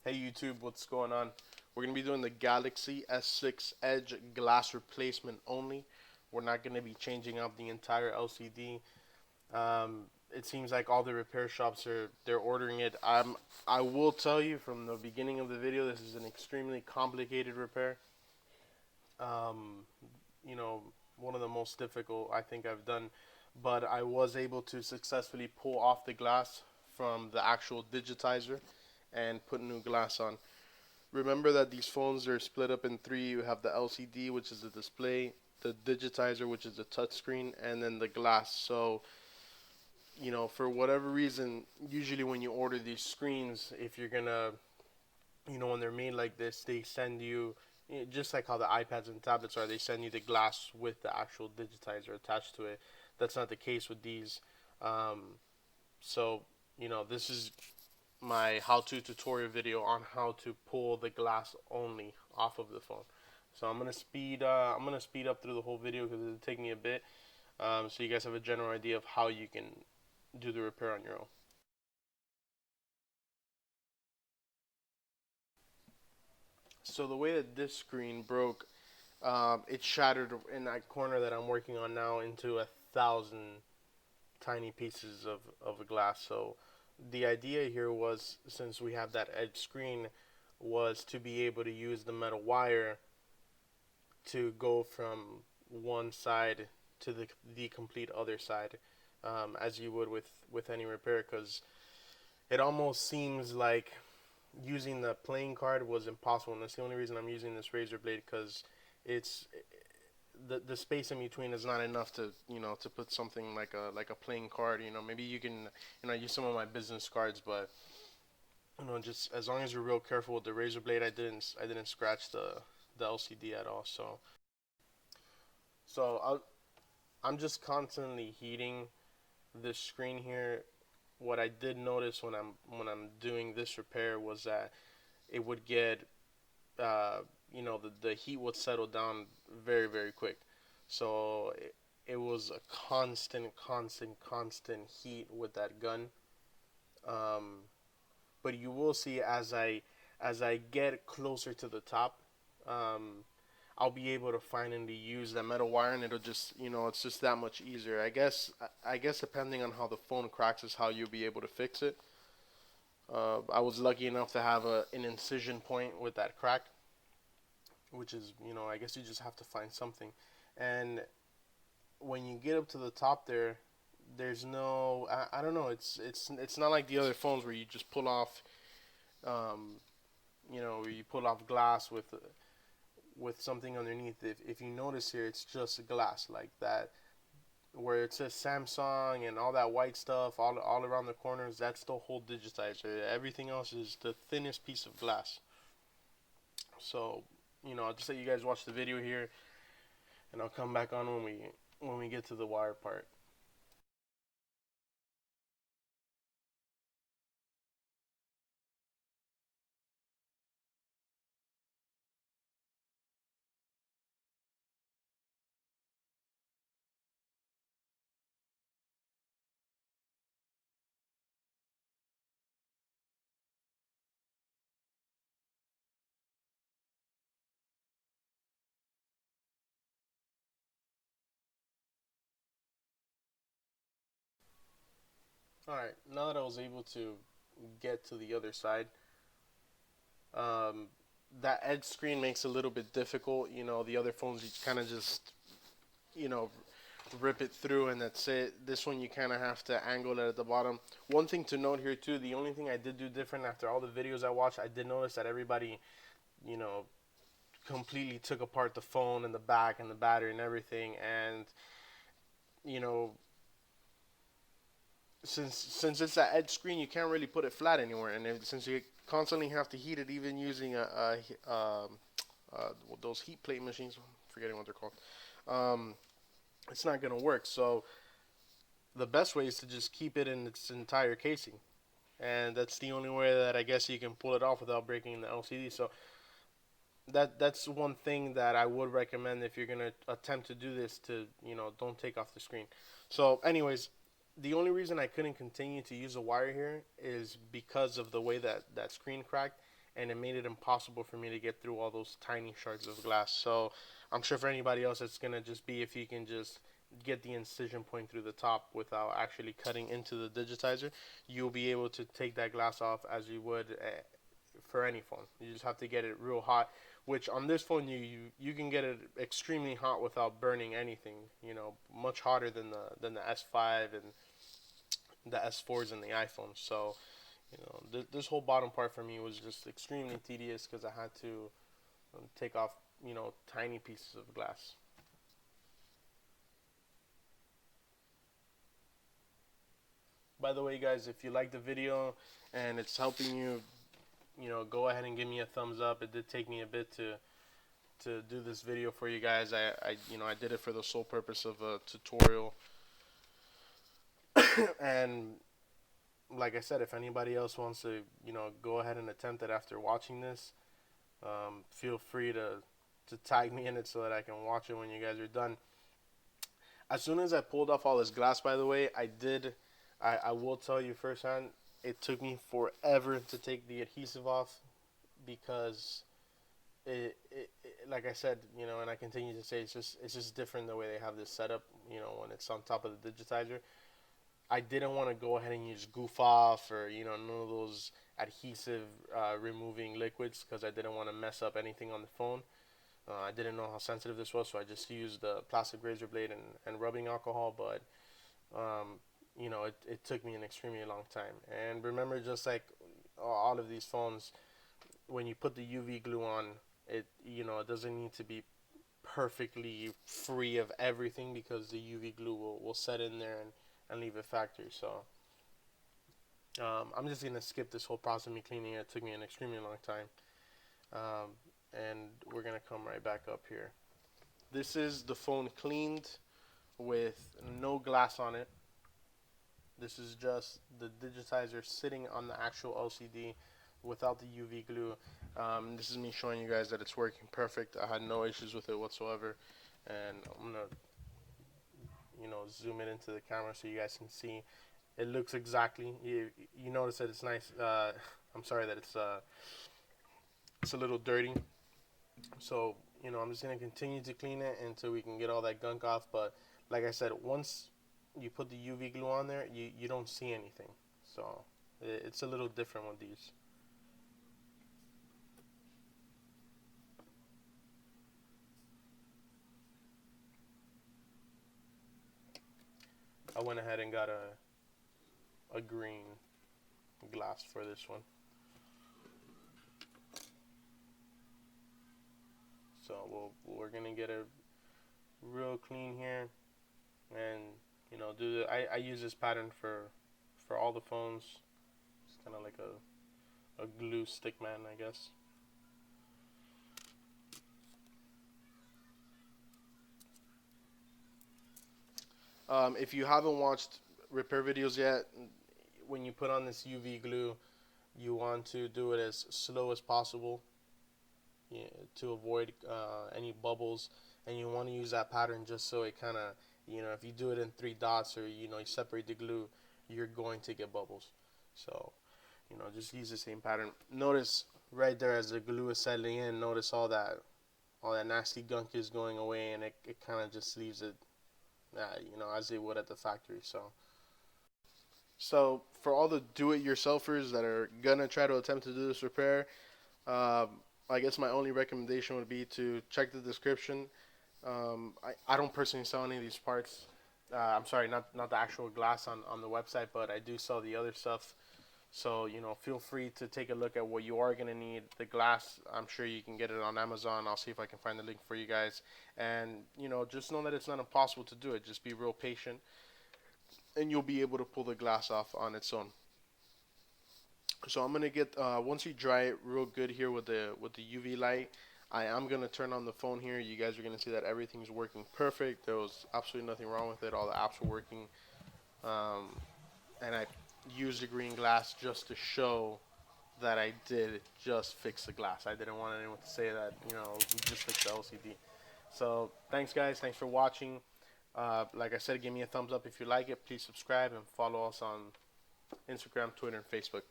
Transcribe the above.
Hey YouTube, what's going on? We're going to be doing the Galaxy S6 Edge glass replacement only. We're not going to be changing out the entire LCD. It seems like all the repair shops they're ordering it. I will tell you from the beginning of the video, this is an extremely complicated repair. Um, you know, One of the most difficult I think I've done, but I was able to successfully pull off the glass from the actual digitizer and put new glass on. Remember that these phones are split up in three. You have the LCD, which is the display, the digitizer, which is the touchscreen, and then the glass. So, for whatever reason, usually when you order these screens, if you're gonna, when they're made like this, they send you, just like how the iPads and tablets are, they send you the glass with the actual digitizer attached to it. That's not the case with these. Um, so, this is my how-to tutorial video on how to pull the glass only off of the phone. So I'm gonna speed up through the whole video because it'll take me a bit, so you guys have a general idea of how you can do the repair on your own. So the way that this screen broke, it shattered in that corner that I'm working on now into 1,000 tiny pieces of glass. So the idea here was, since we have that edge screen, was to be able to use the metal wire to go from one side to the complete other side, as you would with any repair, because it almost seems like using the playing card was impossible, and that's the only reason I'm using this razor blade, because it's the space in between is not enough to to put something like a playing card. Maybe you can use some of my business cards, but just as long as you're real careful with the razor blade, I didn't scratch the LCD at all. So I'm just constantly heating this screen here. What I did notice when I'm doing this repair was that it would get the heat would settle down very, very quick. So it was a constant heat with that gun. Um, but you will see as I get closer to the top, um, I'll be able to finally use that metal wire, and it'll just it's just that much easier. I guess depending on how the phone cracks is how you'll be able to fix it. I was lucky enough to have an incision point with that crack, which is, I guess you just have to find something. And when you get up to the top there, there's no, I don't know, it's not like the other phones where you just pull off, um, where you pull off glass with something underneath. If you notice here, it's just glass like that. Where it says Samsung and all that white stuff all around the corners, that's the whole digitizer. Everything else is the thinnest piece of glass. So, I'll just let you guys watch the video here, and I'll come back on when we get to the wire part. All right, now that I was able to get to the other side, um, that edge screen makes it a little bit difficult. The other phones you kind of just you know rip it through and that's it. This one you kind of have to angle it at the bottom. One thing to note here too, the only thing I did do different after all the videos I watched, I did notice that everybody, you know, completely took apart the phone and the back and the battery and everything. And you know, since it's that edge screen, you can't really put it flat anywhere. And since you constantly have to heat it, even using those heat plate machines, I'm forgetting what they're called, it's not gonna work. So the best way is to just keep it in its entire casing, and that's the only way that I guess you can pull it off without breaking the LCD. So that's one thing that I would recommend if you're gonna attempt to do this. To don't take off the screen. So, anyways, the only reason I couldn't continue to use a wire here is because of the way that screen cracked. and it made it impossible for me to get through all those tiny shards of glass. So I'm sure for anybody else, it's gonna just be if you can just get the incision point through the top without actually cutting into the digitizer, you'll be able to take that glass off as you would for any phone. You just have to get it real hot, which on this phone you can get it extremely hot without burning anything. You know, much hotter than the S5 and the S4s and the iPhone. So, you know, this whole bottom part for me was just extremely tedious because I had to take off, you know, tiny pieces of glass. By the way, guys, if you like the video and it's helping you, you know, go ahead and give me a thumbs up. It did take me a bit to do this video for you guys. You know, I did it for the sole purpose of a tutorial. And like I said, if anybody else wants to, you know, go ahead and attempt it after watching this, feel free to tag me in it so that I can watch it when you guys are done. As soon as I pulled off all this glass, by the way, I will tell you firsthand, it took me forever to take the adhesive off because like I said, you know, and I continue to say, it's just different the way they have this set up, you know, when it's on top of the digitizer. I didn't want to go ahead and use goof off or, you know, none of those adhesive removing liquids because I didn't want to mess up anything on the phone. I didn't know how sensitive this was, so I just used the plastic razor blade and rubbing alcohol, but you know, it took me an extremely long time. And remember, just like all of these phones, when you put the UV glue on, it, you know, it doesn't need to be perfectly free of everything because the UV glue will set in there and leave a factory. So I'm just gonna skip this whole process of me cleaning it. It took me an extremely long time, and we're gonna come right back up here. This is the phone cleaned with no glass on it. This is just the digitizer sitting on the actual LCD without the UV glue. This is me showing you guys that it's working perfect. I had no issues with it whatsoever, and I'm gonna, you know, zoom it into the camera so you guys can see. It looks exactly. You notice that it's nice. I'm sorry that it's a little dirty. So, you know, I'm just gonna continue to clean it until we can get all that gunk off. But like I said, once you put the UV glue on there, you don't see anything. So it's a little different with these. I went ahead and got a green glass for this one. So we're gonna get it real clean here, and you know, I use this pattern for all the phones. It's kind of like a glue stick man, I guess. If you haven't watched repair videos yet, when you put on this UV glue, you want to do it as slow as possible, yeah, to avoid any bubbles, and you want to use that pattern just so it kind of, you know, if you do it in 3 dots or, you know, you separate the glue, you're going to get bubbles. So, you know, just use the same pattern. Notice right there as the glue is settling in, notice all that nasty gunk is going away, and it kind of just leaves it, you know, as they would at the factory. So for all the do-it-yourselfers that are gonna try to attempt to do this repair, um, I guess my only recommendation would be to check the description. I don't personally sell any of these parts. I'm sorry, not the actual glass on the website, but I do sell the other stuff. So, you know, feel free to take a look at what you are going to need. The glass, I'm sure you can get it on Amazon. I'll see if I can find the link for you guys. And, you know, just know that it's not impossible to do it. Just be real patient, and you'll be able to pull the glass off on its own. So I'm gonna get once you dry it real good here with the UV light, I am gonna turn on the phone here. You guys are gonna see that everything's working perfect. There was absolutely nothing wrong with it. All the apps were working, um, and I used the green glass just to show that I did just fix the glass. I didn't want anyone to say that, you know, we just fixed the LCD. So thanks, guys. Thanks for watching. Like I said, give me a thumbs up if you like it. Please subscribe and follow us on Instagram, Twitter, and Facebook.